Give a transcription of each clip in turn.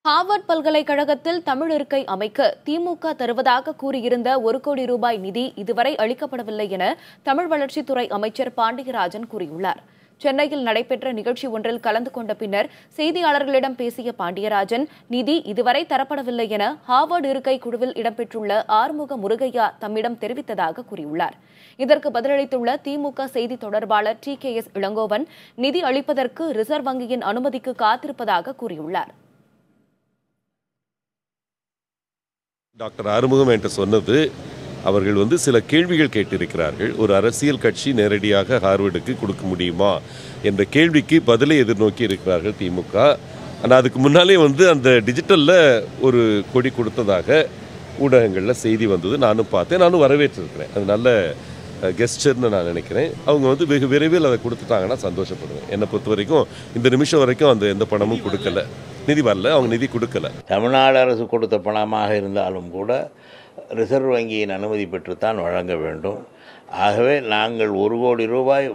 Harvard பல்கலைக்கழகத்தில் தமிழ் இருக்கை அமைக்க திமுக தருவதாக கூறியிருந்த 1 கோடி ரூபாய் நிதி இதுவரை அளிக்கப்படவில்லை என தமிழ் வளர்ச்சித்துறை அமைச்சர் பாண்டியராஜன் கூறியுள்ளார். சென்னையில் நடைபெற்ற நிகழ்ச்சி ஒன்றில் கலந்து கொண்ட பின்னர் செய்தியாளர்களிடம் பேசிய பாண்டியராஜன், நிதி இதுவரை தரப்படவில்லை என ஹார்வர்ட் இருக்கை குழுவில் இடம்பெற்றுள்ள ஆறுமுக முருகையா தம்மிடம் தெரிவித்ததாக கூறியுள்ளார். இதற்கு பதிலளித்துள்ள திமுக செய்தி தொடர்பாளர் TKS இளங்கோவன், நிதி அளிப்பதற்கு ரிசர்வ் வங்கியின் அனுமதிக்கு காத்திருப்பதாக கூறியுள்ளார். டாக்டர் ஆறுமுகம் என்று சொன்னது, அவர்கள் சில கேள்விகள் கேட்டிருக்கிறார்கள். ஒரு அரசியல் கட்சி நேரடியாக ஹார்வர்டுக்கு கொடுக்க முடியுமா என்ற கேள்விக்கு பதிலை எதிர்நோக்கி இருக்கிறார்கள் திமுக. ஆனால் அதுக்கு முன்னாலே அந்த டிஜிட்டலில் ஒரு கொடி கொடுத்ததாக ஊடகங்களில் செய்தி வந்தது. நானும் பார்த்தேன், நானும் வரவேற்றிருக்கிறேன். அது நல்ல கெஸ்டர்னு நான் நினைக்கிறேன். அவங்க வெகு விரைவில் அதை கொடுத்துட்டாங்கன்னா சந்தோஷப்படுவேன். என்னை பொறுத்த வரைக்கும் இந்த நிமிஷம் வரைக்கும் எந்த பணமும் கொடுக்கல, நிதி வரல, அவங்க நிதி கொடுக்கல. தமிழ்நாடு அரசு கொடுத்த பணமாக இருந்தாலும் கூட ரிசர்வ் வங்கியின் அனுமதி பெற்றுத்தான் வழங்க வேண்டும். ஆகவே நாங்கள் 1 கோடி ரூபாய்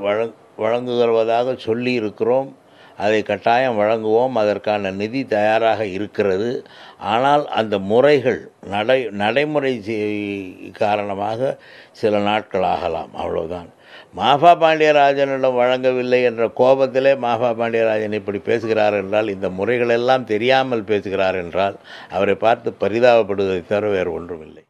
வழங்குவதாக சொல்லி இருக்கிறோம். அதை கட்டாயம் வழங்குவோம். அதற்கான நிதி தயாராக இருக்கிறது. ஆனால் அந்த முறைகள் நடைமுறை காரணமாக சில நாட்கள் ஆகலாம், அவ்வளவுதான். மாஃபா பாண்டியராஜனிடம் வழங்கவில்லை என்ற கோபத்திலே மாஃபா பாண்டியராஜன் இப்படி பேசுகிறார் என்றால், இந்த முறைகளெல்லாம் தெரியாமல் பேசுகிறார் என்றால், அவரை பார்த்து பரிதாபப்படுவதை தவிர வேறு ஒன்றுமில்லை.